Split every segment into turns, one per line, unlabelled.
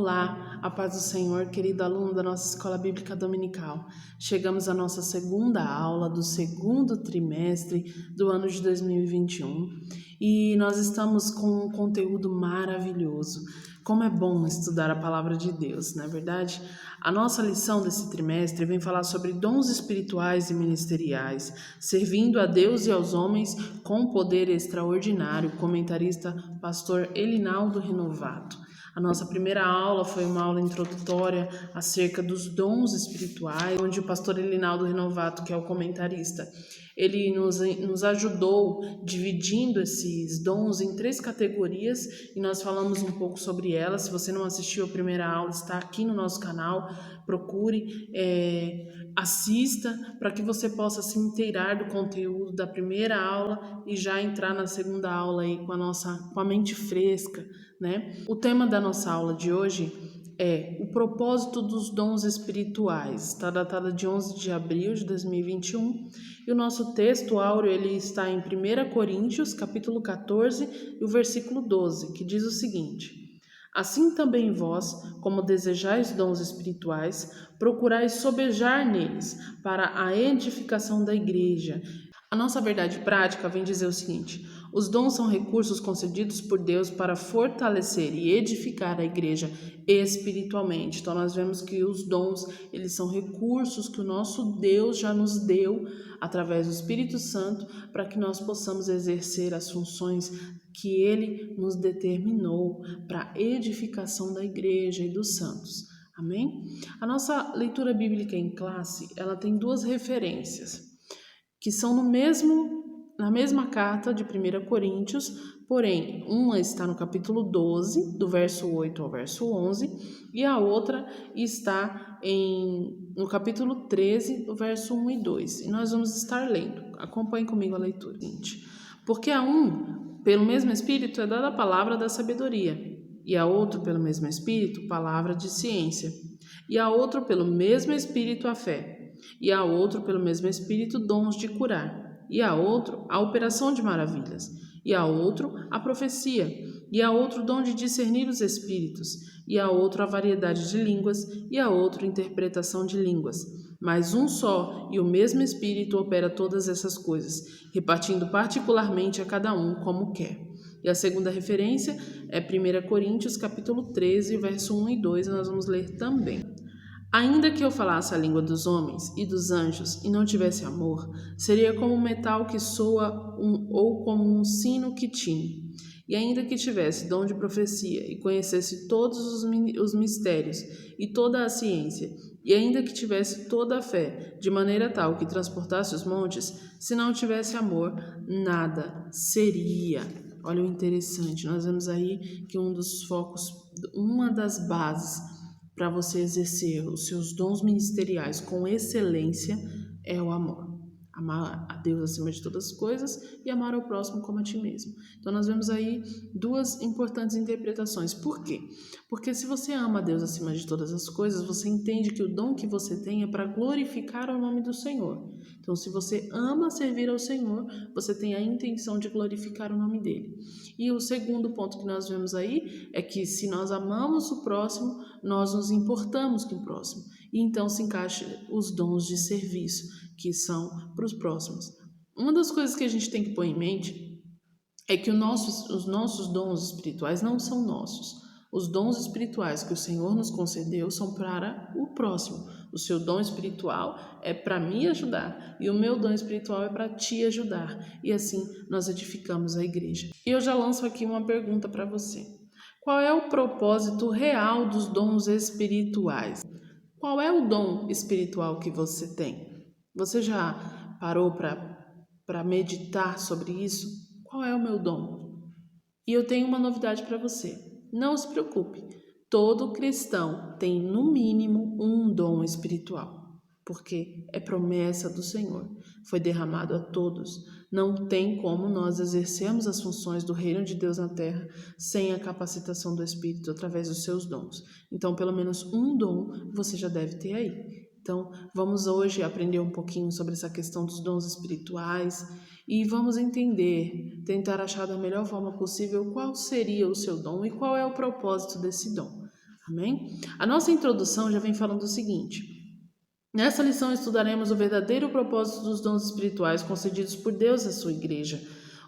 Olá, a paz do Senhor, querido aluno da nossa Escola Bíblica Dominical. Chegamos à nossa segunda aula do segundo trimestre do ano de 2021 e nós estamos com um conteúdo maravilhoso. Como é bom estudar a Palavra de Deus, não é verdade? A nossa lição desse trimestre vem falar sobre dons espirituais e ministeriais, servindo a Deus e aos homens com poder extraordinário, comentarista pastor Elinaldo Renovato. A nossa primeira aula foi uma aula introdutória acerca dos dons espirituais, onde o pastor Elinaldo Renovato, que é o comentarista, ele nos ajudou dividindo esses dons em 3 categorias e nós falamos um pouco sobre elas. Se você não assistiu a primeira aula, está aqui no nosso canal, procure, assista para que você possa se inteirar do conteúdo da primeira aula e já entrar na segunda aula aí com a mente fresca, né? O tema da nossa aula de hoje é o propósito dos dons espirituais. Está datada de 11 de abril de 2021 e o nosso texto áureo ele está em 1 Coríntios, capítulo 14 e o versículo 12, que diz o seguinte: Assim também vós, como desejais dons espirituais, procurais sobejar neles, para a edificação da igreja. A nossa verdade prática vem dizer o seguinte: os dons são recursos concedidos por Deus para fortalecer e edificar a igreja espiritualmente. Então nós vemos que os dons, eles são recursos que o nosso Deus já nos deu através do Espírito Santo para que nós possamos exercer as funções que ele nos determinou para a edificação da igreja e dos santos. Amém? A nossa leitura bíblica em classe, ela tem 2 referências que são na mesma carta de 1 Coríntios, porém, uma está no capítulo 12, do verso 8 ao verso 11, e a outra está no capítulo 13, do verso 1 e 2. E nós vamos estar lendo. Acompanhe comigo a leitura. Porque a um, pelo mesmo Espírito, é dada a palavra da sabedoria, e a outro, pelo mesmo Espírito, palavra de ciência, e a outro, pelo mesmo Espírito, a fé, e a outro, pelo mesmo Espírito, dons de curar, e a outro, a operação de maravilhas, e a outro, a profecia, e a outro, dom de discernir os espíritos, e a outro, a variedade de línguas, e a outro, interpretação de línguas. Mas um só e o mesmo Espírito opera todas essas coisas, repartindo particularmente a cada um como quer. E a segunda referência é 1 Coríntios, capítulo 13, verso 1 e 2, e nós vamos ler também. Ainda que eu falasse a língua dos homens e dos anjos e não tivesse amor, seria como um metal que soa ou como um sino que tine. E ainda que tivesse dom de profecia e conhecesse todos os mistérios e toda a ciência, e ainda que tivesse toda a fé, de maneira tal que transportasse os montes, se não tivesse amor, nada seria. Olha o interessante, nós vemos aí que um dos focos, uma das bases para você exercer os seus dons ministeriais com excelência é o amor. Amar a Deus acima de todas as coisas e amar ao próximo como a ti mesmo. Então nós vemos aí 2 importantes interpretações. Por quê? Porque se você ama a Deus acima de todas as coisas, você entende que o dom que você tem é para glorificar o nome do Senhor. Então se você ama servir ao Senhor, você tem a intenção de glorificar o nome dele. E o segundo ponto que nós vemos aí é que se nós amamos o próximo, nós nos importamos com o próximo. E então se encaixa os dons de serviço, que são para os próximos. Uma das coisas que a gente tem que pôr em mente é que os nossos dons espirituais não são nossos. Os dons espirituais que o Senhor nos concedeu são para o próximo. O seu dom espiritual é para me ajudar e o meu dom espiritual é para te ajudar. E assim nós edificamos a igreja. E eu já lanço aqui uma pergunta para você. Qual é o propósito real dos dons espirituais? Qual é o dom espiritual que você tem? Você já parou para meditar sobre isso? Qual é o meu dom? E eu tenho uma novidade para você. Não se preocupe. Todo cristão tem, no mínimo, um dom espiritual. Porque é promessa do Senhor. Foi derramado a todos. Não tem como nós exercermos as funções do reino de Deus na terra sem a capacitação do Espírito através dos seus dons. Então, pelo menos um dom você já deve ter aí. Então, vamos hoje aprender um pouquinho sobre essa questão dos dons espirituais e vamos entender, tentar achar da melhor forma possível qual seria o seu dom e qual é o propósito desse dom. Amém? A nossa introdução já vem falando o seguinte: nessa lição estudaremos o verdadeiro propósito dos dons espirituais concedidos por Deus à sua igreja.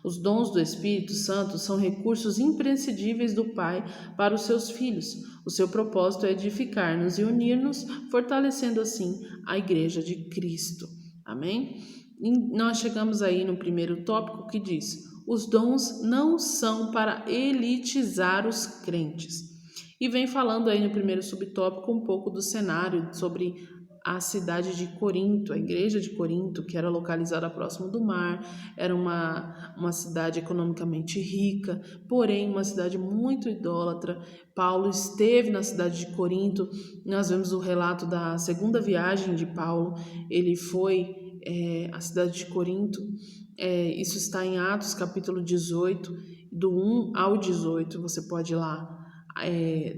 Os dons do Espírito Santo são recursos imprescindíveis do Pai para os seus filhos. O seu propósito é edificar-nos e unir-nos, fortalecendo assim a igreja de Cristo. Amém? E nós chegamos aí no primeiro tópico que diz: os dons não são para elitizar os crentes. E vem falando aí no primeiro subtópico um pouco do cenário sobre a cidade de Corinto, a igreja de Corinto, que era localizada próximo do mar, era uma cidade economicamente rica, porém uma cidade muito idólatra. Paulo esteve na cidade de Corinto, nós vemos o relato da segunda viagem de Paulo, ele foi à cidade de Corinto, isso está em Atos capítulo 18, do 1 ao 18, você pode ir lá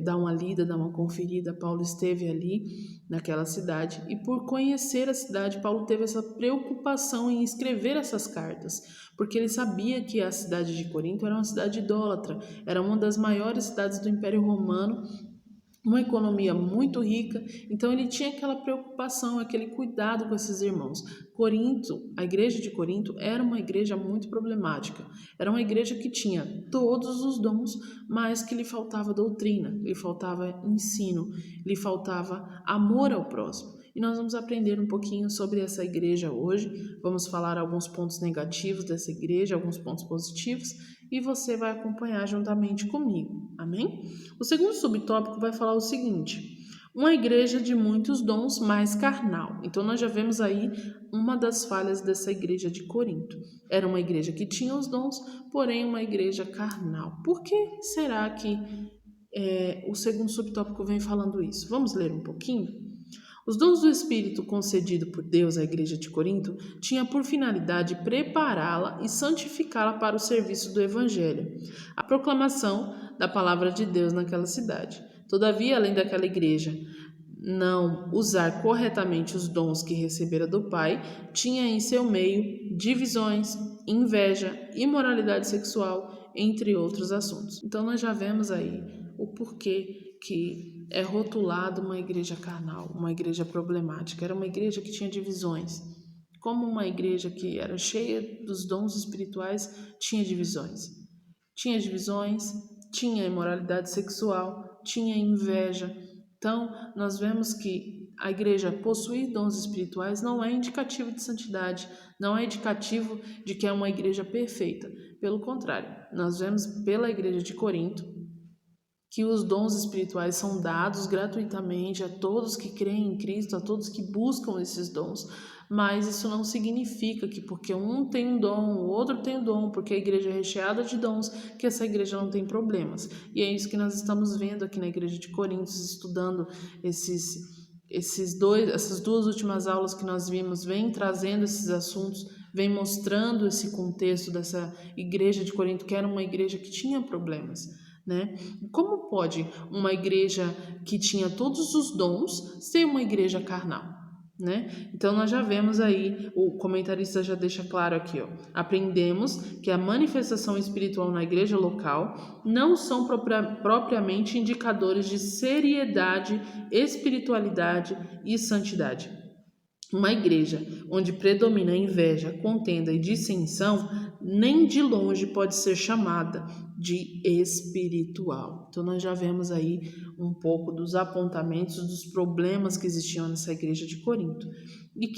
dar uma lida, dar uma conferida. Paulo esteve ali naquela cidade e por conhecer a cidade, Paulo teve essa preocupação em escrever essas cartas, porque ele sabia que a cidade de Corinto era uma cidade idólatra, era uma das maiores cidades do Império Romano, uma economia muito rica, então ele tinha aquela preocupação, aquele cuidado com esses irmãos. Corinto, a igreja de Corinto era uma igreja muito problemática, era uma igreja que tinha todos os dons, mas que lhe faltava doutrina, lhe faltava ensino, lhe faltava amor ao próximo. E nós vamos aprender um pouquinho sobre essa igreja hoje, vamos falar alguns pontos negativos dessa igreja, alguns pontos positivos, e você vai acompanhar juntamente comigo, amém? O segundo subtópico vai falar o seguinte: uma igreja de muitos dons, mas carnal. Então nós já vemos aí uma das falhas dessa igreja de Corinto. Era uma igreja que tinha os dons, porém uma igreja carnal. Por que será que o segundo subtópico vem falando isso? Vamos ler um pouquinho? Os dons do Espírito concedido por Deus à igreja de Corinto tinha por finalidade prepará-la e santificá-la para o serviço do Evangelho, a proclamação da palavra de Deus naquela cidade. Todavia, além daquela igreja não usar corretamente os dons que recebera do Pai, tinha em seu meio divisões, inveja, imoralidade sexual, entre outros assuntos. Então nós já vemos aí o porquê que é rotulado uma igreja carnal, uma igreja problemática. Era uma igreja que tinha divisões. Como uma igreja que era cheia dos dons espirituais, tinha divisões. Tinha divisões, tinha imoralidade sexual, tinha inveja. Então, nós vemos que a igreja possuir dons espirituais não é indicativo de santidade, não é indicativo de que é uma igreja perfeita. Pelo contrário, nós vemos pela igreja de Corinto que os dons espirituais são dados gratuitamente a todos que creem em Cristo, a todos que buscam esses dons, mas isso não significa que porque um tem um dom, o outro tem um dom, porque a igreja é recheada de dons, que essa igreja não tem problemas. E é isso que nós estamos vendo aqui na igreja de Coríntios, estudando essas duas últimas aulas que nós vimos, vem trazendo esses assuntos, vem mostrando esse contexto dessa igreja de Corinto, que era uma igreja que tinha problemas, né? Como pode uma igreja que tinha todos os dons ser uma igreja carnal, né? Então nós já vemos aí, o comentarista já deixa claro aqui, ó, aprendemos que a manifestação espiritual na igreja local não são propriamente indicadores de seriedade, espiritualidade e santidade. Uma igreja onde predomina a inveja, contenda e dissensão, nem de longe pode ser chamada de espiritual. Então nós já vemos aí um pouco dos apontamentos dos problemas que existiam nessa igreja de Corinto. E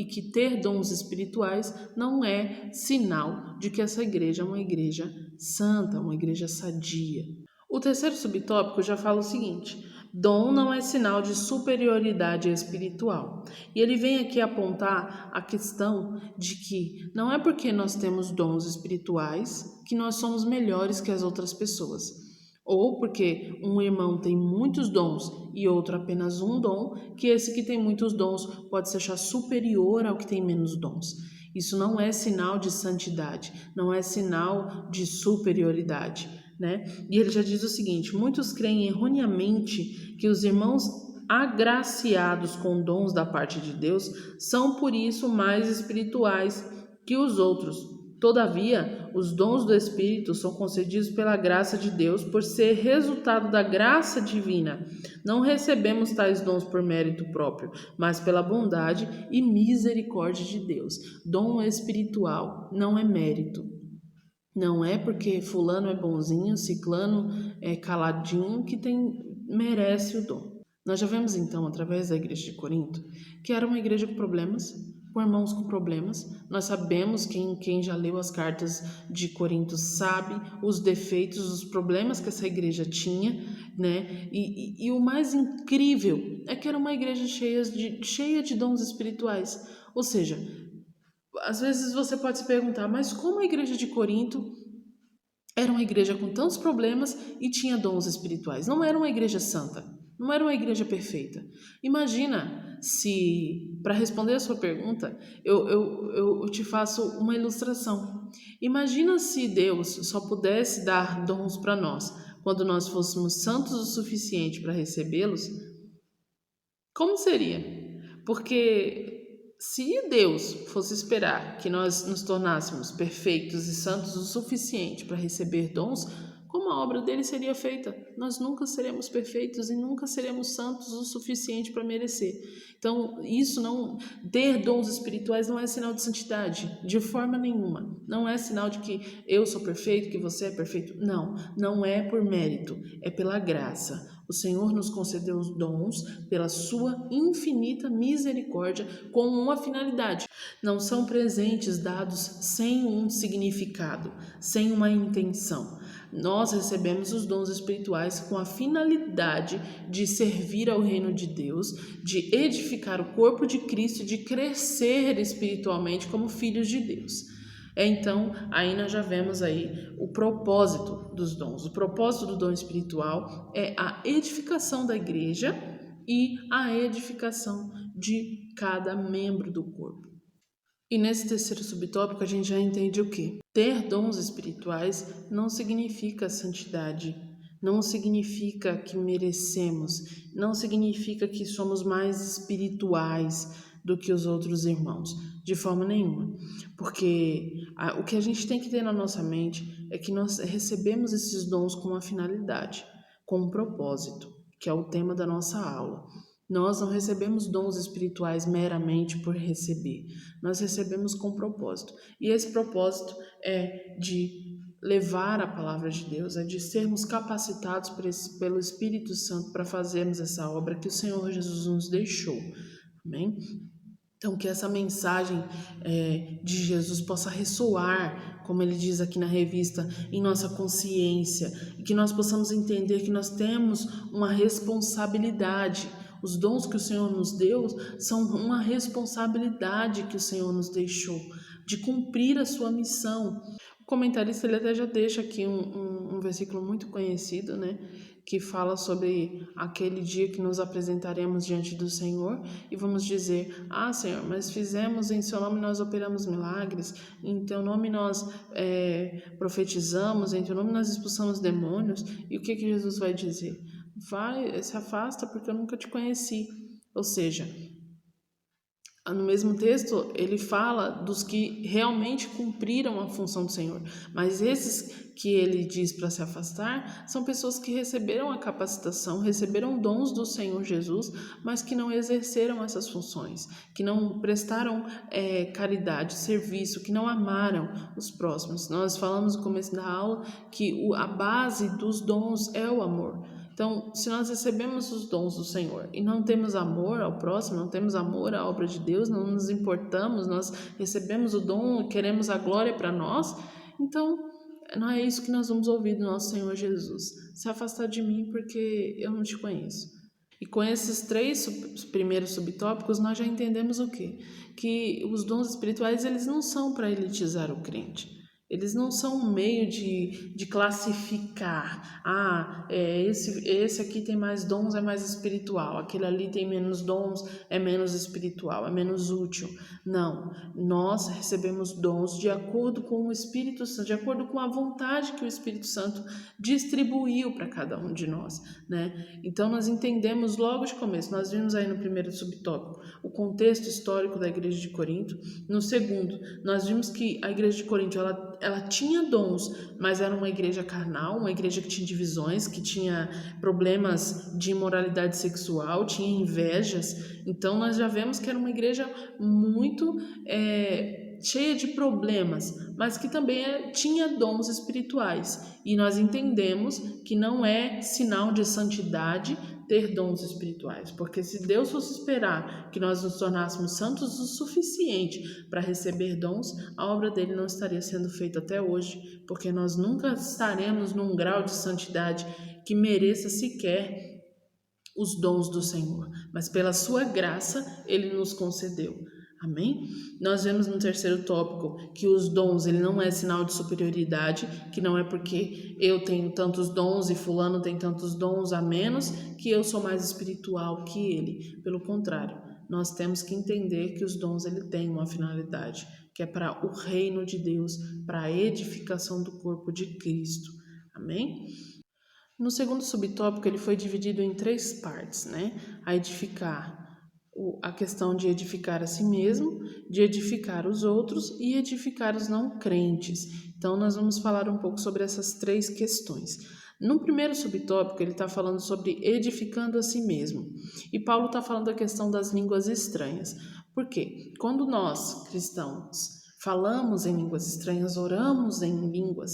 que ter dons espirituais não é sinal de que essa igreja é uma igreja santa, uma igreja sadia. O terceiro subtópico já fala o seguinte: dom não é sinal de superioridade espiritual. E ele vem aqui apontar a questão de que não é porque nós temos dons espirituais que nós somos melhores que as outras pessoas. Ou porque um irmão tem muitos dons e outro apenas um dom, que esse que tem muitos dons pode se achar superior ao que tem menos dons. Isso não é sinal de santidade, não é sinal de superioridade, né? E ele já diz o seguinte: muitos creem erroneamente que os irmãos agraciados com dons da parte de Deus são por isso mais espirituais que os outros, Todavia, os dons do Espírito são concedidos pela graça de Deus por ser resultado da graça divina. Não recebemos tais dons por mérito próprio, mas pela bondade e misericórdia de Deus. Dom espiritual não é mérito. Não é porque fulano é bonzinho, ciclano é caladinho que merece o dom. Nós já vemos então, através da igreja de Corinto, que era uma igreja com problemas, com irmãos com problemas. Nós sabemos, quem já leu as cartas de Corinto sabe os defeitos, os problemas que essa igreja tinha, né? E o mais incrível é que era uma igreja cheia de dons espirituais. Ou seja, às vezes você pode se perguntar, mas como a igreja de Corinto era uma igreja com tantos problemas e tinha dons espirituais? Não era uma igreja santa, não era uma igreja perfeita. Imagina se, para responder a sua pergunta, eu te faço uma ilustração. Imagina se Deus só pudesse dar dons para nós quando nós fôssemos santos o suficiente para recebê-los. Como seria? Porque se Deus fosse esperar que nós nos tornássemos perfeitos e santos o suficiente para receber dons, como a obra dele seria feita? Nós nunca seremos perfeitos e nunca seremos santos o suficiente para merecer. Então, ter dons espirituais não é sinal de santidade, de forma nenhuma. Não é sinal de que eu sou perfeito, que você é perfeito. Não, não é por mérito, é pela graça. O Senhor nos concedeu os dons pela sua infinita misericórdia com uma finalidade. Não são presentes dados sem um significado, sem uma intenção. Nós recebemos os dons espirituais com a finalidade de servir ao reino de Deus, de edificar o corpo de Cristo, de crescer espiritualmente como filhos de Deus. Então, aí nós já vemos aí o propósito dos dons. O propósito do dom espiritual é a edificação da igreja e a edificação de cada membro do corpo. E nesse terceiro subtópico a gente já entende o quê? Ter dons espirituais não significa santidade, não significa que merecemos, não significa que somos mais espirituais do que os outros irmãos, de forma nenhuma. Porque o que a gente tem que ter na nossa mente é que nós recebemos esses dons com uma finalidade, com um propósito, que é o tema da nossa aula. Nós não recebemos dons espirituais meramente por receber, nós recebemos com propósito. E esse propósito é de levar a palavra de Deus, é de sermos capacitados pelo Espírito Santo para fazermos essa obra que o Senhor Jesus nos deixou. Amém? Então, que essa mensagem de Jesus possa ressoar, como ele diz aqui na revista, em nossa consciência, e que nós possamos entender que nós temos uma responsabilidade. Os dons que o Senhor nos deu são uma responsabilidade que o Senhor nos deixou, de cumprir a sua missão. O comentarista ele até já deixa aqui um versículo muito conhecido, né? Que fala sobre aquele dia que nos apresentaremos diante do Senhor e vamos dizer: ah, Senhor, mas fizemos em seu nome, nós operamos milagres, em teu nome nós profetizamos, em teu nome nós expulsamos demônios. E o que Jesus vai dizer? Vai, se afasta porque eu nunca te conheci. Ou seja, no mesmo texto, ele fala dos que realmente cumpriram a função do Senhor. Mas esses que ele diz para se afastar são pessoas que receberam a capacitação, receberam dons do Senhor Jesus, mas que não exerceram essas funções, que não prestaram caridade, serviço, que não amaram os próximos. Nós falamos no começo da aula que a base dos dons é o amor. Então, se nós recebemos os dons do Senhor e não temos amor ao próximo, não temos amor à obra de Deus, não nos importamos, nós recebemos o dom e queremos a glória para nós, então não é isso que nós vamos ouvir do nosso Senhor Jesus. Se afastar de mim porque eu não te conheço. E com esses três primeiros subtópicos, nós já entendemos o quê? Que os dons espirituais eles não são para elitizar o crente. Eles não são um meio de classificar. Esse aqui tem mais dons, é mais espiritual. Aquele ali tem menos dons, é menos espiritual, é menos útil. Não, nós recebemos dons de acordo com o Espírito Santo, de acordo com a vontade que o Espírito Santo distribuiu para cada um de nós, né? Então nós entendemos logo de começo, nós vimos aí no primeiro subtópico o contexto histórico da igreja de Corinto. No segundo, nós vimos que a igreja de Corinto ela tinha dons, mas era uma igreja carnal, uma igreja que tinha divisões, que tinha problemas de imoralidade sexual, tinha invejas. Então nós já vemos que era uma igreja muito cheia de problemas, mas que também tinha dons espirituais. E nós entendemos que não é sinal de santidade ter dons espirituais, porque se Deus fosse esperar que nós nos tornássemos santos o suficiente para receber dons, a obra dele não estaria sendo feita até hoje, porque nós nunca estaremos num grau de santidade que mereça sequer os dons do Senhor, mas pela sua graça ele nos concedeu. Amém? Nós vemos no terceiro tópico que os dons, ele não é sinal de superioridade, que não é porque eu tenho tantos dons e fulano tem tantos dons a menos que eu sou mais espiritual que ele. Pelo contrário, nós temos que entender que os dons ele têm uma finalidade, que é para o reino de Deus, para a edificação do corpo de Cristo. Amém? No segundo subtópico, ele foi dividido em 3 partes, né? A questão de edificar a si mesmo, de edificar os outros e edificar os não crentes. Então, nós vamos falar um pouco sobre essas 3 questões. No primeiro subtópico, ele está falando sobre edificando a si mesmo. E Paulo está falando da questão das línguas estranhas. Por quê? Quando nós, cristãos, falamos em línguas estranhas, oramos em línguas,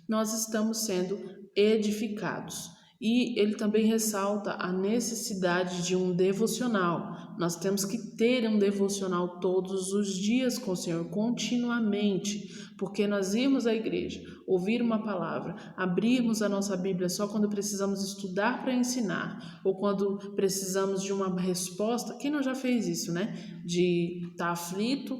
nós estamos sendo edificados. E ele também ressalta a necessidade de um devocional. Nós temos que ter um devocional todos os dias com o Senhor, continuamente, porque nós irmos à igreja, ouvir uma palavra, abrirmos a nossa Bíblia só quando precisamos estudar para ensinar, ou quando precisamos de uma resposta. Quem não já fez isso, né? De estar aflito,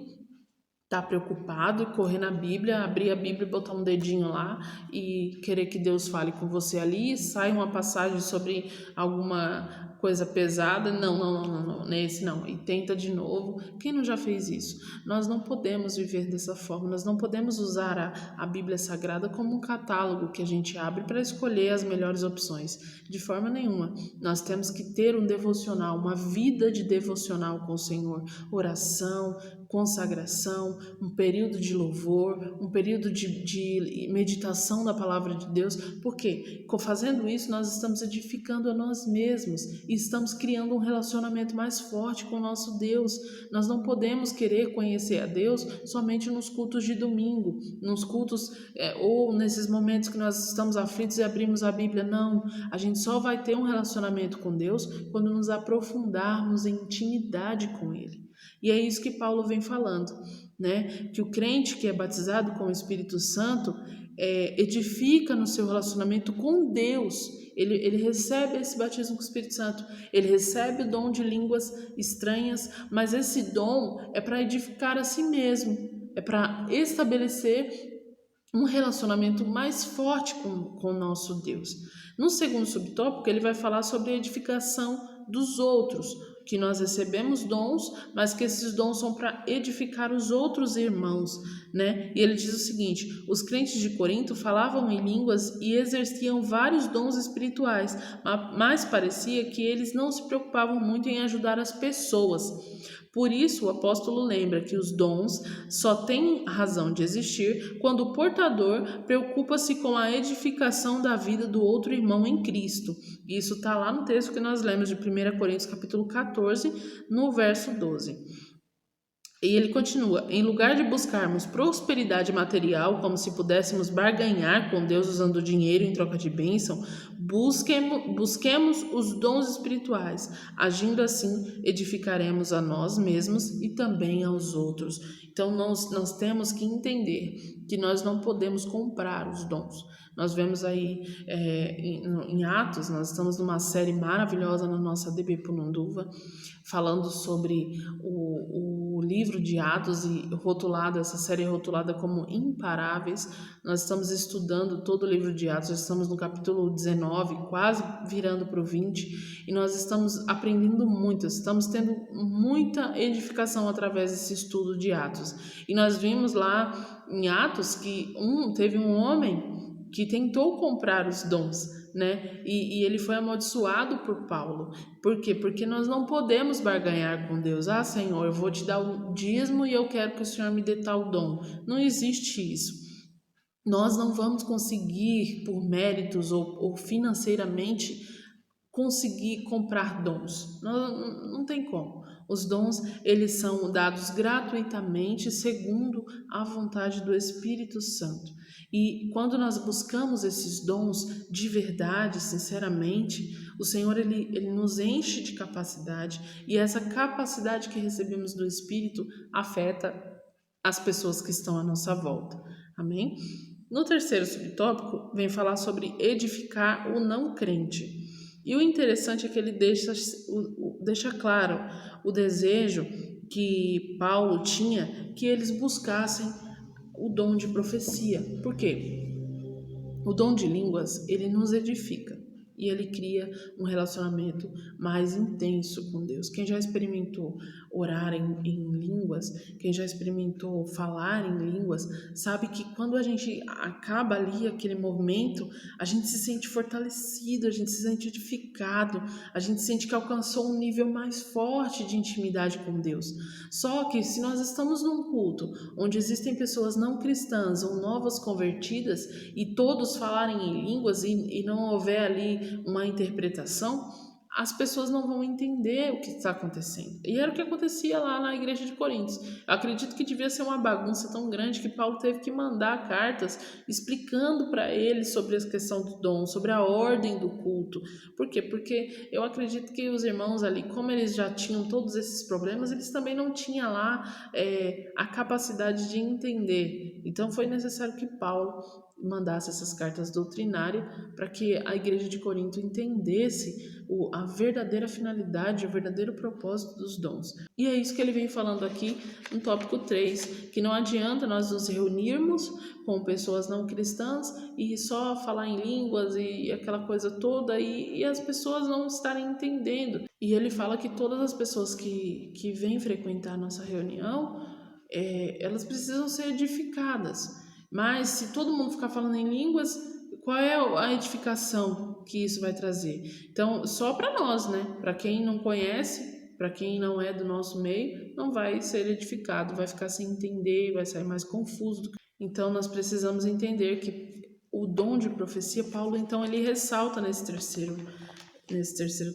tá preocupado e correr na Bíblia, abrir a Bíblia, botar um dedinho lá e querer que Deus fale com você ali, sai uma passagem sobre alguma coisa pesada, não, nesse não, e tenta de novo. Quem não já fez isso? Nós não podemos viver dessa forma, nós não podemos usar a Bíblia Sagrada como um catálogo que a gente abre para escolher as melhores opções, de forma nenhuma. Nós temos que ter um devocional, uma vida de devocional com o Senhor, oração, consagração, um período de louvor, um período de meditação da palavra de Deus, porque fazendo isso nós estamos edificando a nós mesmos e estamos criando um relacionamento mais forte com o nosso Deus. Nós não podemos querer conhecer a Deus somente nos cultos de domingo, nos cultos ou nesses momentos que nós estamos aflitos e abrimos a Bíblia. Não, a gente só vai ter um relacionamento com Deus quando nos aprofundarmos em intimidade com Ele. E é isso que Paulo vem falando, né? Que o crente que é batizado com o Espírito Santo edifica no seu relacionamento com Deus. Ele recebe esse batismo com o Espírito Santo, ele recebe o dom de línguas estranhas, mas esse dom é para edificar a si mesmo, é para estabelecer um relacionamento mais forte com o nosso Deus. No segundo subtópico, ele vai falar sobre a edificação dos outros, que nós recebemos dons, mas que esses dons são para edificar os outros irmãos, né? E ele diz o seguinte: os crentes de Corinto falavam em línguas e exerciam vários dons espirituais, mas parecia que eles não se preocupavam muito em ajudar as pessoas. Por isso, o apóstolo lembra que os dons só têm razão de existir quando o portador preocupa-se com a edificação da vida do outro irmão em Cristo. Isso está lá no texto que nós lemos de 1 Coríntios capítulo 14, no verso 12. E ele continua: em lugar de buscarmos prosperidade material, como se pudéssemos barganhar com Deus usando dinheiro em troca de bênção, busquemos os dons espirituais. Agindo assim, edificaremos a nós mesmos e também aos outros. Então, nós temos que entender que nós não podemos comprar os dons. Nós vemos aí em Atos, nós estamos numa série maravilhosa na nossa DB Pununduva, falando sobre o livro de Atos e essa série é rotulada como Imparáveis. Nós estamos estudando todo o livro de Atos, já estamos no capítulo 19, quase virando para o 20, e nós estamos aprendendo muito, estamos tendo muita edificação através desse estudo de Atos. E nós vimos lá em Atos que teve um homem que tentou comprar os dons, né? E ele foi amaldiçoado por Paulo. Por quê? Porque nós não podemos barganhar com Deus. Ah, Senhor, eu vou te dar o dízimo e eu quero que o Senhor me dê tal dom. Não existe isso. Nós não vamos conseguir, por méritos ou financeiramente, conseguir comprar dons. Não tem como. Os dons, eles são dados gratuitamente segundo a vontade do Espírito Santo. E quando nós buscamos esses dons de verdade, sinceramente, o Senhor ele nos enche de capacidade, e essa capacidade que recebemos do Espírito afeta as pessoas que estão à nossa volta. Amém? No terceiro subtópico, vem falar sobre edificar o não crente. E o interessante é que ele deixa claro o desejo que Paulo tinha que eles buscassem o dom de profecia. Por quê? O dom de línguas, ele nos edifica e ele cria um relacionamento mais intenso com Deus. Quem já experimentou orar em línguas, quem já experimentou falar em línguas, sabe que quando a gente acaba ali aquele momento, a gente se sente fortalecido, a gente se sente edificado, a gente sente que alcançou um nível mais forte de intimidade com Deus. Só que se nós estamos num culto onde existem pessoas não cristãs ou novas convertidas e todos falarem em línguas e não houver ali uma interpretação, as pessoas não vão entender o que está acontecendo. E era o que acontecia lá na igreja de Coríntios. Eu acredito que devia ser uma bagunça tão grande que Paulo teve que mandar cartas explicando para eles sobre a questão do dom, sobre a ordem do culto. Por quê? Porque eu acredito que os irmãos ali, como eles já tinham todos esses problemas, eles também não tinham lá a capacidade de entender. Então foi necessário que Paulo mandasse essas cartas doutrinárias para que a igreja de Corinto entendesse a verdadeira finalidade, o verdadeiro propósito dos dons. E é isso que ele vem falando aqui no tópico 3, que não adianta nós nos reunirmos com pessoas não cristãs e só falar em línguas e aquela coisa toda e as pessoas não estarem entendendo. E ele fala que todas as pessoas que vêm frequentar a nossa reunião, elas precisam ser edificadas. Mas se todo mundo ficar falando em línguas, qual é a edificação que isso vai trazer? Então, só para nós, né? Para quem não conhece, para quem não é do nosso meio, não vai ser edificado, vai ficar sem entender, vai sair mais confuso. Então, nós precisamos entender que o dom de profecia, Paulo, então, ele ressalta nesse terceiro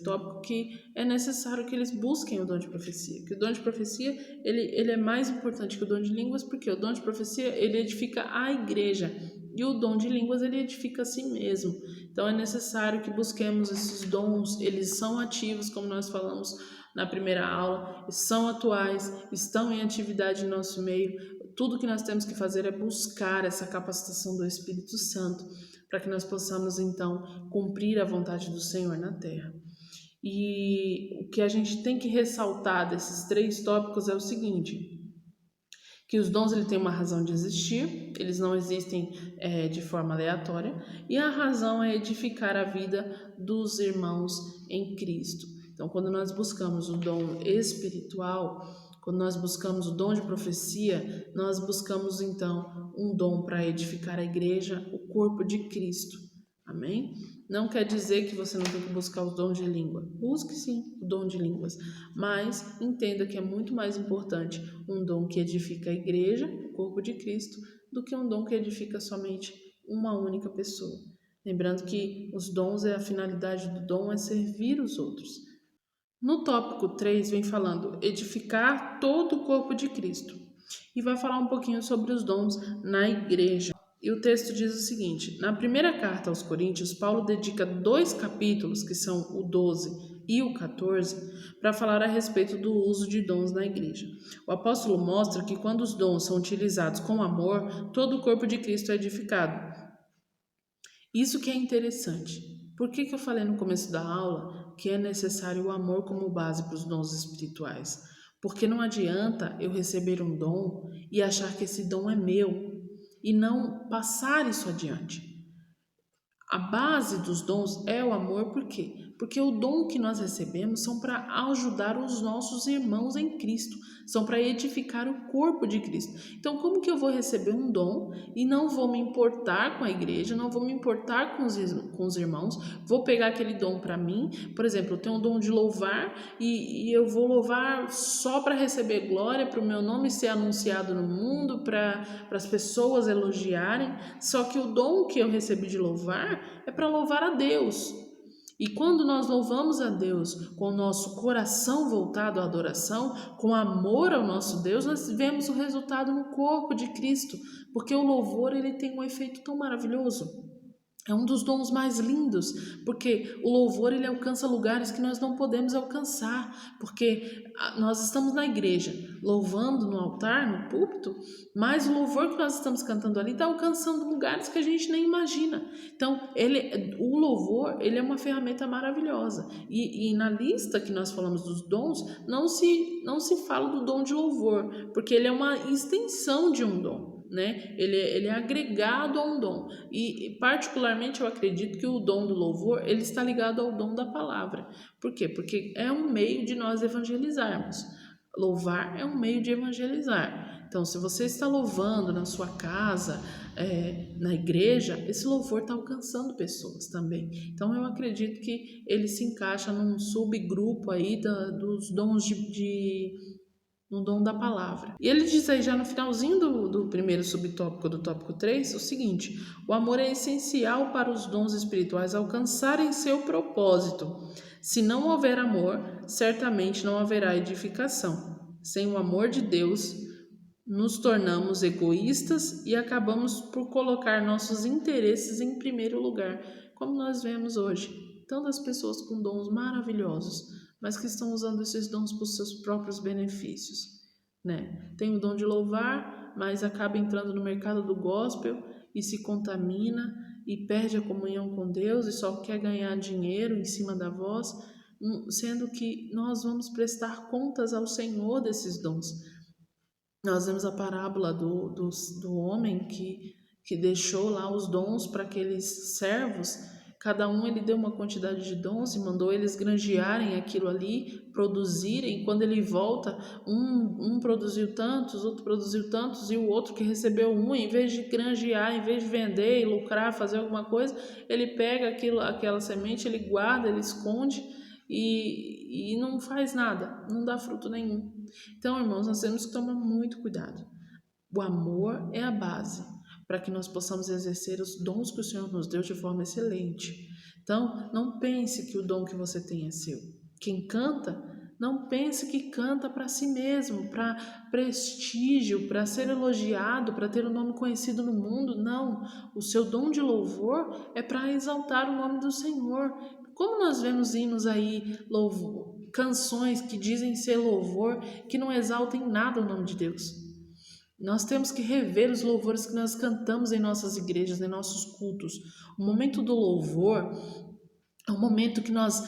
tópico que é necessário que eles busquem o dom de profecia, que o dom de profecia ele é mais importante que o dom de línguas, porque o dom de profecia ele edifica a igreja e o dom de línguas ele edifica a si mesmo. Então é necessário que busquemos esses dons, eles são ativos, como nós falamos na primeira aula, são atuais, estão em atividade em nosso meio. Tudo que nós temos que fazer é buscar essa capacitação do Espírito Santo, para que nós possamos, então, cumprir a vontade do Senhor na terra. E o que a gente tem que ressaltar desses 3 tópicos é o seguinte, que os dons ele têm uma razão de existir, eles não existem de forma aleatória, e a razão é edificar a vida dos irmãos em Cristo. Então, quando nós buscamos o dom espiritual, quando nós buscamos o dom de profecia, nós buscamos então um dom para edificar a igreja, o corpo de Cristo. Amém? Não quer dizer que você não tem que buscar os dons de língua. Busque sim o dom de línguas, mas entenda que é muito mais importante um dom que edifica a igreja, o corpo de Cristo, do que um dom que edifica somente uma única pessoa. Lembrando que os dons, a finalidade do dom é servir os outros. No tópico 3 vem falando edificar todo o corpo de Cristo e vai falar um pouquinho sobre os dons na igreja. E o texto diz o seguinte, na primeira carta aos Coríntios, Paulo dedica 2 capítulos, que são o 12 e o 14 para falar a respeito do uso de dons na igreja. O apóstolo mostra que quando os dons são utilizados com amor, todo o corpo de Cristo é edificado. Isso que é interessante. Por que eu falei no começo da aula que é necessário o amor como base para os dons espirituais? Porque não adianta eu receber um dom e achar que esse dom é meu e não passar isso adiante. A base dos dons é o amor, por quê? Porque o dom que nós recebemos são para ajudar os nossos irmãos em Cristo, são para edificar o corpo de Cristo. Então, como que eu vou receber um dom e não vou me importar com a igreja, não vou me importar com os irmãos, vou pegar aquele dom para mim? Por exemplo, eu tenho um dom de louvar e eu vou louvar só para receber glória, para o meu nome ser anunciado no mundo, para as pessoas elogiarem, só que o dom que eu recebi de louvar é para louvar a Deus. E quando nós louvamos a Deus com o nosso coração voltado à adoração, com amor ao nosso Deus, nós vemos o resultado no corpo de Cristo, porque o louvor ele tem um efeito tão maravilhoso. É um dos dons mais lindos, porque o louvor ele alcança lugares que nós não podemos alcançar, porque nós estamos na igreja, louvando no altar, no púlpito, mas o louvor que nós estamos cantando ali está alcançando lugares que a gente nem imagina. Então, o louvor ele é uma ferramenta maravilhosa. E na lista que nós falamos dos dons, não se fala do dom de louvor, porque ele é uma extensão de um dom. Né? Ele é agregado a um dom e particularmente eu acredito que o dom do louvor ele está ligado ao dom da palavra. Por quê? Porque é um meio de nós evangelizarmos. Louvar é um meio de evangelizar. Então, se você está louvando na sua casa, na igreja, esse louvor está alcançando pessoas também. Então, eu acredito que ele se encaixa num subgrupo aí dos dons no dom da palavra. E ele diz aí já no finalzinho do primeiro subtópico do tópico 3 o seguinte: o amor é essencial para os dons espirituais alcançarem seu propósito. Se não houver amor, certamente não haverá edificação. Sem o amor de Deus, nos tornamos egoístas e acabamos por colocar nossos interesses em primeiro lugar, como nós vemos hoje. Tantas pessoas com dons maravilhosos, mas que estão usando esses dons para os seus próprios benefícios, né? Tem o dom de louvar, mas acaba entrando no mercado do gospel e se contamina e perde a comunhão com Deus e só quer ganhar dinheiro em cima da voz, sendo que nós vamos prestar contas ao Senhor desses dons. Nós vemos a parábola do homem que deixou lá os dons para aqueles servos. Cada um ele deu uma quantidade de dons e mandou eles granjearem aquilo ali, produzirem. Quando ele volta, um produziu tantos, outro produziu tantos, e o outro que recebeu em vez de granjear, em vez de vender e lucrar, fazer alguma coisa, ele pega aquela semente, ele guarda, ele esconde e não faz nada, não dá fruto nenhum. Então, irmãos, nós temos que tomar muito cuidado. O amor é a base para que nós possamos exercer os dons que o Senhor nos deu de forma excelente. Então, não pense que o dom que você tem é seu. Quem canta, não pense que canta para si mesmo, para prestígio, para ser elogiado, para ter o nome conhecido no mundo. Não, o seu dom de louvor é para exaltar o nome do Senhor. Como nós vemos hinos aí, louvor, canções que dizem ser louvor, que não exaltem nada o nome de Deus. Nós temos que rever os louvores que nós cantamos em nossas igrejas, em nossos cultos. O momento do louvor é um momento que nós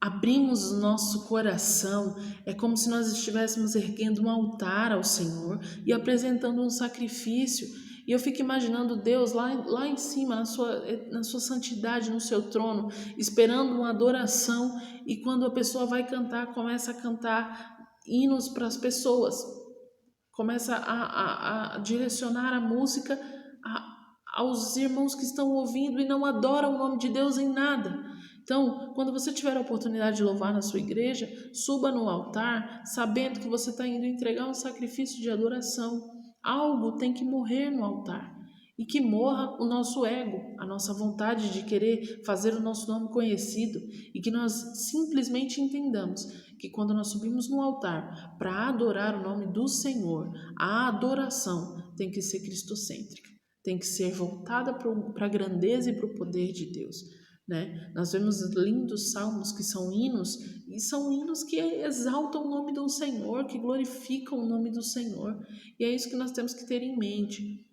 abrimos o nosso coração, é como se nós estivéssemos erguendo um altar ao Senhor e apresentando um sacrifício. E eu fico imaginando Deus lá em cima, na sua santidade, no seu trono, esperando uma adoração. E quando a pessoa vai cantar, começa a cantar hinos para as pessoas, começa a direcionar a música aos irmãos que estão ouvindo e não adoram o nome de Deus em nada. Então, quando você tiver a oportunidade de louvar na sua igreja, suba no altar, sabendo que você está indo entregar um sacrifício de adoração. Algo tem que morrer no altar. E que morra o nosso ego, a nossa vontade de querer fazer o nosso nome conhecido. E que nós simplesmente entendamos que quando nós subimos no altar para adorar o nome do Senhor, a adoração tem que ser cristocêntrica. Tem que ser voltada para a grandeza e para o poder de Deus. né? Nós vemos lindos salmos que são hinos, e são hinos que exaltam o nome do Senhor, que glorificam o nome do Senhor. E é isso que nós temos que ter em mente.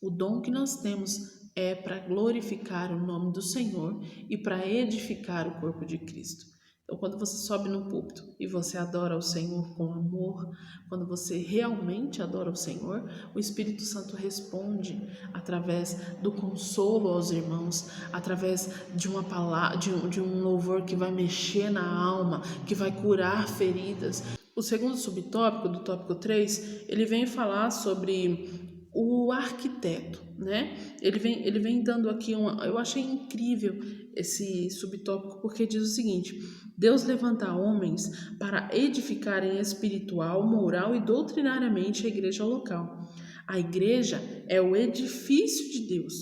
O dom que nós temos é para glorificar o nome do Senhor e para edificar o corpo de Cristo. Então, quando você sobe no púlpito e você adora o Senhor com amor, quando você realmente adora o Senhor, o Espírito Santo responde através do consolo aos irmãos, através de uma palavra, de um louvor que vai mexer na alma, que vai curar feridas. O segundo subtópico, do tópico 3, ele vem falar sobre o arquiteto, né? Ele vem dando aqui eu achei incrível esse subtópico, porque diz o seguinte: Deus levanta homens para edificarem espiritual, moral e doutrinariamente a igreja local. A igreja é o edifício de Deus.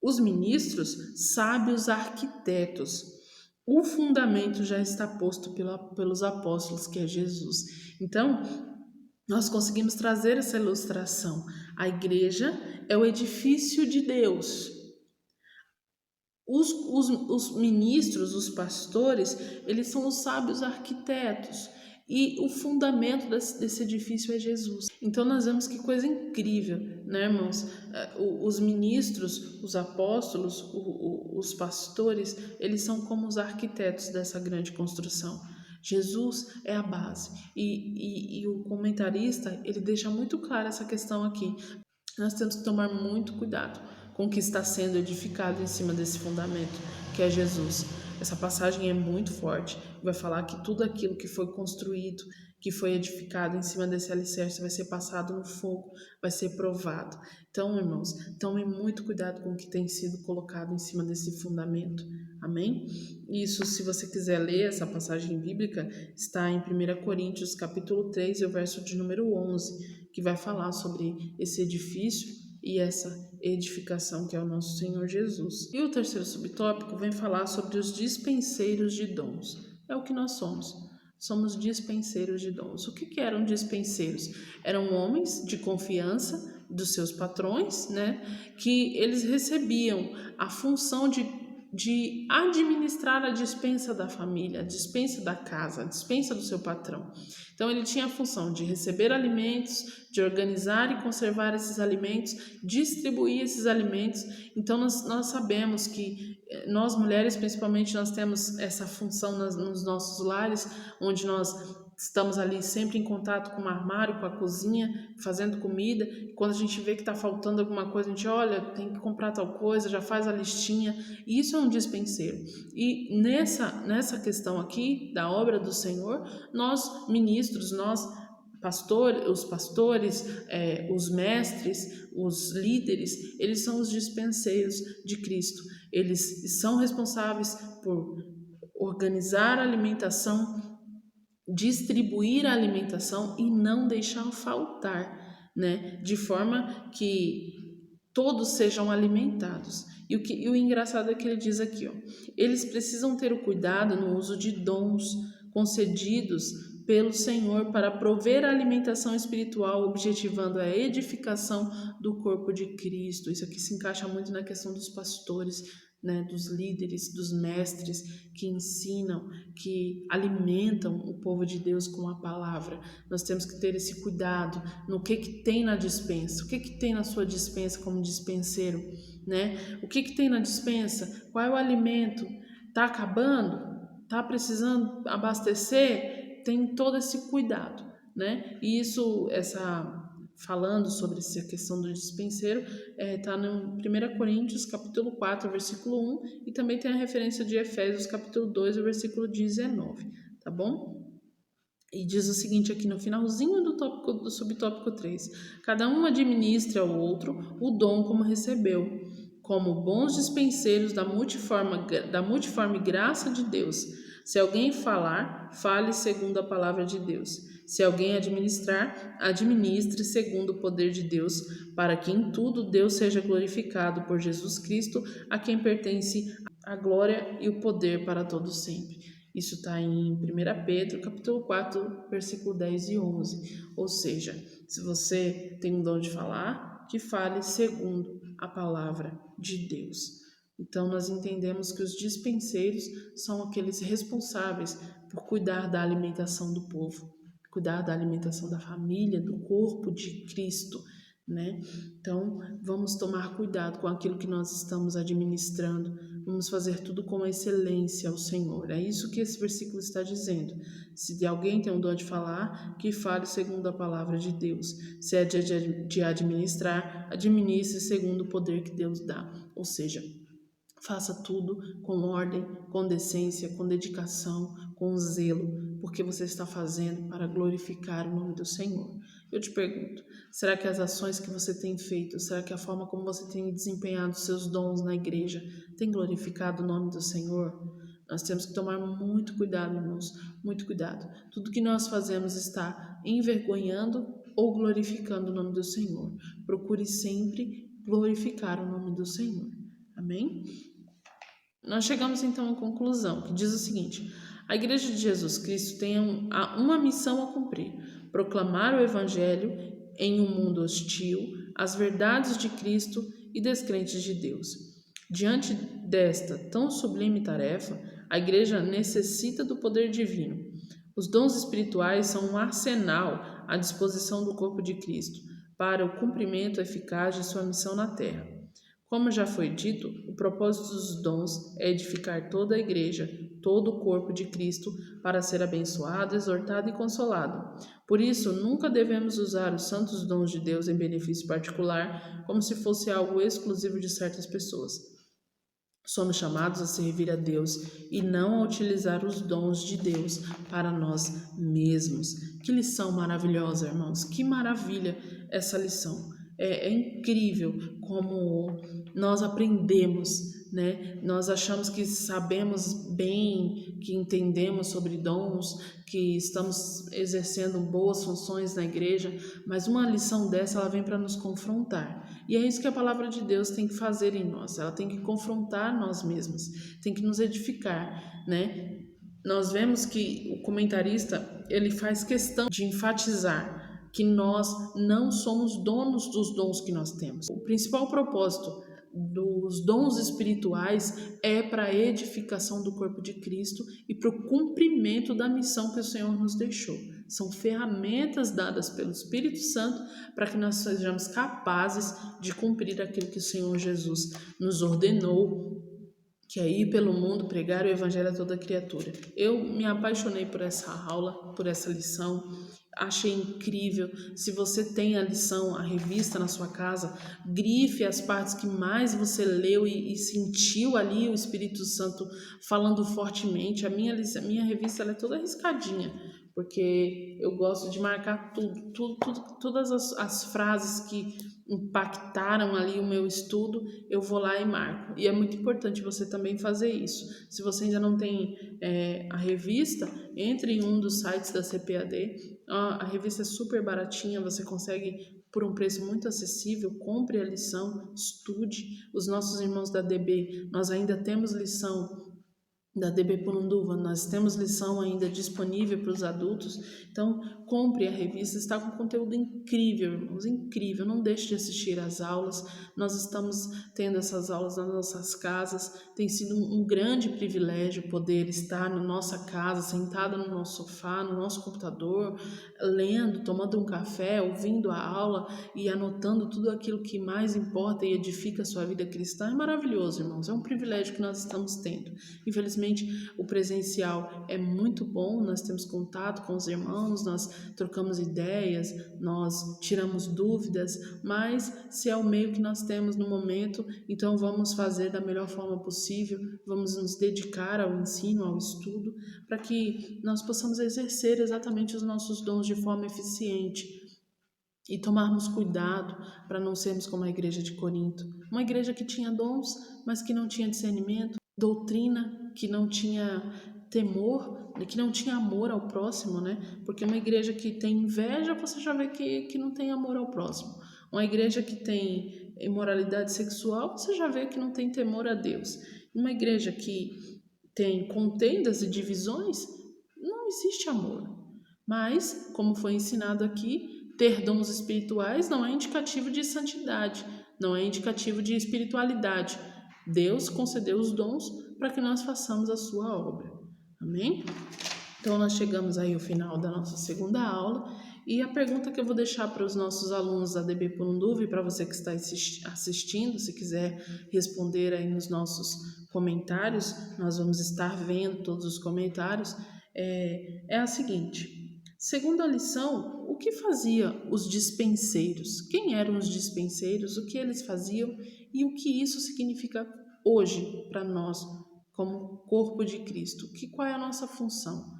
Os ministros, sábios arquitetos. O fundamento já está posto pelos apóstolos, que é Jesus. Então, nós conseguimos trazer essa ilustração. A igreja é o edifício de Deus. Os ministros, os pastores, eles são os sábios arquitetos. E o fundamento desse edifício é Jesus. Então nós vemos que coisa incrível, né, irmãos? Os ministros, os apóstolos, os pastores, eles são como os arquitetos dessa grande construção. Jesus é a base. E o comentarista, ele deixa muito clara essa questão aqui. Nós temos que tomar muito cuidado com o que está sendo edificado em cima desse fundamento, que é Jesus. Essa passagem é muito forte, vai falar que tudo aquilo que foi construído, que foi edificado em cima desse alicerce vai ser passado no fogo, vai ser provado. Então, irmãos, tomem muito cuidado com o que tem sido colocado em cima desse fundamento. Amém? Isso, se você quiser ler essa passagem bíblica, está em 1 Coríntios capítulo 3, e o verso de número 11, que vai falar sobre esse edifício e essa edificação que é o nosso Senhor Jesus. E o terceiro subtópico vem falar sobre os dispenseiros de dons. É o que nós somos. Somos dispenseiros de dons. O que eram dispenseiros? Eram homens de confiança dos seus patrões, né? Que eles recebiam a função de administrar a despensa da família, a despensa da casa, a despensa do seu patrão. Então ele tinha a função de receber alimentos, de organizar e conservar esses alimentos, distribuir esses alimentos. Então nós sabemos que nós mulheres principalmente nós temos essa função nos nossos lares, onde nós estamos ali sempre em contato com o armário, com a cozinha, fazendo comida. E quando a gente vê que está faltando alguma coisa, a gente olha, tem que comprar tal coisa, já faz a listinha. E isso é um dispenseiro. E nessa questão aqui da obra do Senhor, nós ministros, nós os pastores, os mestres, os líderes, eles são os dispenseiros de Cristo. Eles são responsáveis por organizar a alimentação, distribuir a alimentação e não deixar faltar, né? De forma que todos sejam alimentados. E o engraçado é que ele diz aqui, ó, eles precisam ter o cuidado no uso de dons concedidos pelo Senhor para prover a alimentação espiritual, objetivando a edificação do corpo de Cristo. Isso aqui se encaixa muito na questão dos pastores, né, dos líderes, dos mestres que ensinam, que alimentam o povo de Deus com a palavra. Nós temos que ter esse cuidado no que tem na despensa, o que tem na sua despensa como dispenseiro, né? O que tem na despensa? Qual é o alimento? Está acabando? Está precisando abastecer? Tem todo esse cuidado, né? E falando sobre essa questão do dispenseiro, está no 1 Coríntios capítulo 4, versículo 1, e também tem a referência de Efésios capítulo 2, versículo 19, tá bom? E diz o seguinte aqui no finalzinho do subtópico 3: cada um administre ao outro o dom como recebeu, como bons dispenseiros da multiforme graça de Deus. Se alguém falar, fale segundo a palavra de Deus. Se alguém administrar, administre segundo o poder de Deus, para que em tudo Deus seja glorificado por Jesus Cristo, a quem pertence a glória e o poder para todo sempre. Isso está em 1 Pedro, capítulo 4, versículo 10 e 11. Ou seja, se você tem um dom de falar, que fale segundo a palavra de Deus. Então, nós entendemos que os dispenseiros são aqueles responsáveis por cuidar da alimentação do povo, cuidar da alimentação da família, do corpo de Cristo, né? Então, vamos tomar cuidado com aquilo que nós estamos administrando, vamos fazer tudo com excelência ao Senhor. É isso que esse versículo está dizendo. Se de alguém tem o dom de falar, que fale segundo a palavra de Deus. Se é de administrar, administre segundo o poder que Deus dá. Ou seja, faça tudo com ordem, com decência, com dedicação, com zelo, porque você está fazendo para glorificar o nome do Senhor. Eu te pergunto, será que as ações que você tem feito, será que a forma como você tem desempenhado seus dons na igreja tem glorificado o nome do Senhor? Nós temos que tomar muito cuidado, irmãos, muito cuidado. Tudo que nós fazemos está envergonhando ou glorificando o nome do Senhor. Procure sempre glorificar o nome do Senhor. Amém? Nós chegamos então à conclusão, que diz o seguinte: a Igreja de Jesus Cristo tem uma missão a cumprir: proclamar o Evangelho em um mundo hostil, as verdades de Cristo e descrentes de Deus. Diante desta tão sublime tarefa, a Igreja necessita do poder divino. Os dons espirituais são um arsenal à disposição do corpo de Cristo para o cumprimento eficaz de sua missão na terra. Como já foi dito, o propósito dos dons é edificar toda a igreja, todo o corpo de Cristo, para ser abençoado, exortado e consolado. Por isso, nunca devemos usar os santos dons de Deus em benefício particular, como se fosse algo exclusivo de certas pessoas. Somos chamados a servir a Deus e não a utilizar os dons de Deus para nós mesmos. Que lição maravilhosa, irmãos! Que maravilha essa lição! É incrível como nós aprendemos, né? Nós achamos que sabemos bem, que entendemos sobre dons, que estamos exercendo boas funções na igreja, mas uma lição dessa ela vem para nos confrontar. E é isso que a palavra de Deus tem que fazer em nós. Ela tem que confrontar nós mesmos, tem que nos edificar, né? Nós vemos que o comentarista ele faz questão de enfatizar que nós não somos donos dos dons que nós temos. O principal propósito dos dons espirituais é para a edificação do corpo de Cristo e para o cumprimento da missão que o Senhor nos deixou. São ferramentas dadas pelo Espírito Santo para que nós sejamos capazes de cumprir aquilo que o Senhor Jesus nos ordenou, que é ir pelo mundo pregar o evangelho a toda criatura. Eu me apaixonei por essa aula, por essa lição, achei incrível. Se você tem a lição, a revista na sua casa, grife as partes que mais você leu e sentiu ali o Espírito Santo falando fortemente. A minha revista ela é toda riscadinha, porque eu gosto de marcar todas as frases que impactaram ali o meu estudo, eu vou lá e marco. E é muito importante você também fazer isso. Se você ainda não tem a revista, entre em um dos sites da CPAD. A revista é super baratinha, você consegue por um preço muito acessível. Compre a lição, estude. Os nossos irmãos da DB, nós ainda temos lição da DB Purunduva, nós temos lição ainda disponível para os adultos, então compre a revista, está com conteúdo incrível, irmãos, incrível. Não deixe de assistir às aulas. Nós estamos tendo essas aulas nas nossas casas, tem sido um grande privilégio poder estar na nossa casa, sentada no nosso sofá, no nosso computador, lendo, tomando um café, ouvindo a aula e anotando tudo aquilo que mais importa e edifica a sua vida cristã. É maravilhoso, irmãos, é um privilégio que nós estamos tendo. Infelizmente, o presencial é muito bom, nós temos contato com os irmãos, nós trocamos ideias, nós tiramos dúvidas, mas se é o meio que nós temos no momento, então vamos fazer da melhor forma possível, vamos nos dedicar ao ensino, ao estudo, para que nós possamos exercer exatamente os nossos dons de forma eficiente e tomarmos cuidado para não sermos como a igreja de Corinto, uma igreja que tinha dons, mas que não tinha discernimento, doutrina, que não tinha temor, que não tinha amor ao próximo, né? Porque uma igreja que tem inveja, você já vê que não tem amor ao próximo. Uma igreja que tem imoralidade sexual, você já vê que não tem temor a Deus. Uma igreja que tem contendas e divisões, não existe amor. Mas, como foi ensinado aqui, ter dons espirituais não é indicativo de santidade, não é indicativo de espiritualidade. Deus concedeu os dons para que nós façamos a sua obra. Amém? Então, nós chegamos aí ao final da nossa segunda aula e a pergunta que eu vou deixar para os nossos alunos da DB Por Um Dúvida, para você que está assistindo, se quiser responder aí nos nossos comentários, nós vamos estar vendo todos os comentários, é a seguinte: segundo a lição, o que fazia os dispenseiros? Quem eram os dispenseiros? O que eles faziam e o que isso significa hoje para nós, como corpo de Cristo? Qual é a nossa função?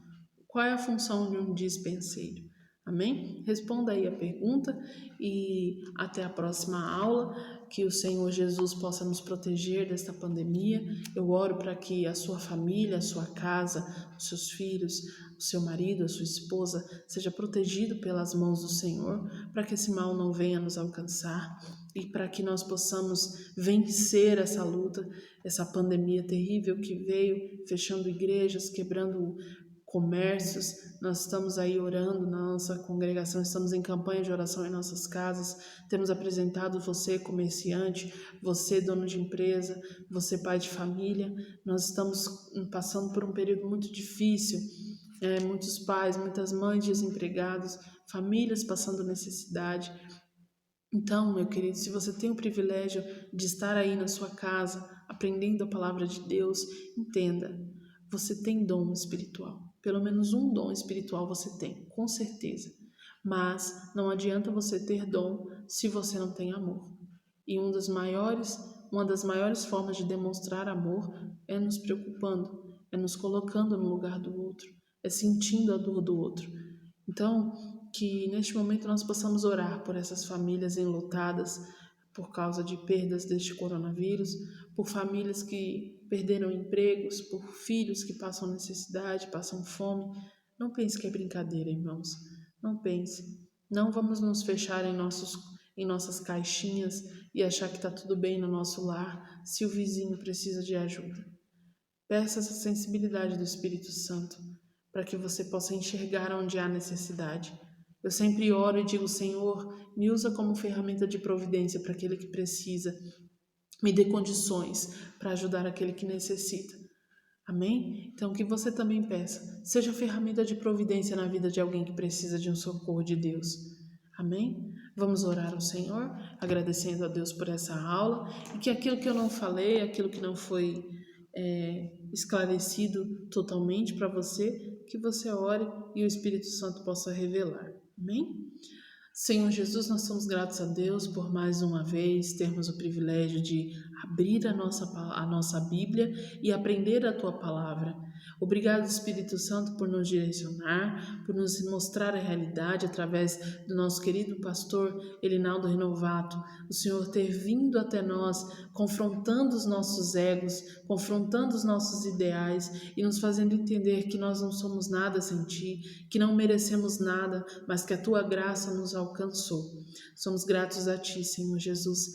Qual é a função de um dispenseiro? Amém? Responda aí a pergunta e até a próxima aula. Que o Senhor Jesus possa nos proteger desta pandemia. Eu oro para que a sua família, a sua casa, os seus filhos, o seu marido, a sua esposa seja protegido pelas mãos do Senhor, para que esse mal não venha nos alcançar e para que nós possamos vencer essa luta, essa pandemia terrível que veio fechando igrejas, quebrando comércios. Nós estamos aí orando na nossa congregação, estamos em campanha de oração em nossas casas, temos apresentado você comerciante, você dono de empresa, você pai de família. Nós estamos passando por um período muito difícil, muitos pais, muitas mães desempregados, famílias passando necessidade. Então, meu querido, se você tem o privilégio de estar aí na sua casa, aprendendo a palavra de Deus, entenda, você tem dom espiritual. Pelo menos um dom espiritual você tem, com certeza. Mas não adianta você ter dom se você não tem amor. E uma das maiores formas de demonstrar amor é nos preocupando, é nos colocando no lugar do outro, é sentindo a dor do outro. Então, que neste momento nós possamos orar por essas famílias enlutadas por causa de perdas deste coronavírus, por famílias que perderam empregos, por filhos que passam necessidade, passam fome. Não pense que é brincadeira, irmãos. Não pense. Não vamos nos fechar em nossas caixinhas e achar que está tudo bem no nosso lar se o vizinho precisa de ajuda. Peça essa sensibilidade do Espírito Santo para que você possa enxergar onde há necessidade. Eu sempre oro e digo: Senhor, me usa como ferramenta de providência para aquele que precisa. Me dê condições para ajudar aquele que necessita. Amém? Então, que você também peça. Seja ferramenta de providência na vida de alguém que precisa de um socorro de Deus. Amém? Vamos orar ao Senhor, agradecendo a Deus por essa aula. E que aquilo que eu não falei, aquilo que não foi esclarecido totalmente para você, que você ore e o Espírito Santo possa revelar. Amém? Senhor Jesus, nós somos gratos a Deus por mais uma vez termos o privilégio de abrir a nossa Bíblia e aprender a Tua Palavra. Obrigado, Espírito Santo, por nos direcionar, por nos mostrar a realidade através do nosso querido pastor Elinaldo Renovato. O Senhor ter vindo até nós, confrontando os nossos egos, confrontando os nossos ideais e nos fazendo entender que nós não somos nada sem Ti, que não merecemos nada, mas que a Tua graça nos alcançou. Somos gratos a Ti, Senhor Jesus.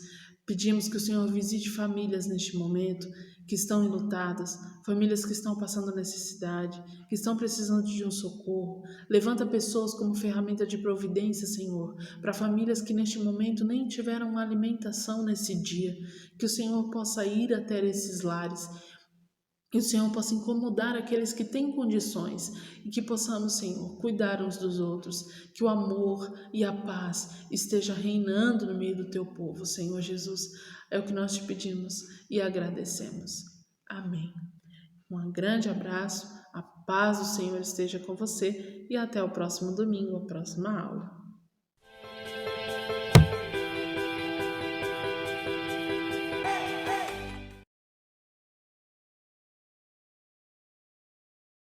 Pedimos que o Senhor visite famílias neste momento que estão enlutadas, famílias que estão passando necessidade, que estão precisando de um socorro. Levanta pessoas como ferramenta de providência, Senhor, para famílias que neste momento nem tiveram uma alimentação nesse dia. Que o Senhor possa ir até esses lares, que o Senhor possa incomodar aqueles que têm condições e que possamos, Senhor, cuidar uns dos outros, que o amor e a paz esteja reinando no meio do Teu povo, Senhor Jesus. É o que nós te pedimos e agradecemos. Amém. Um grande abraço, a paz do Senhor esteja com você e até o próximo domingo, a próxima aula.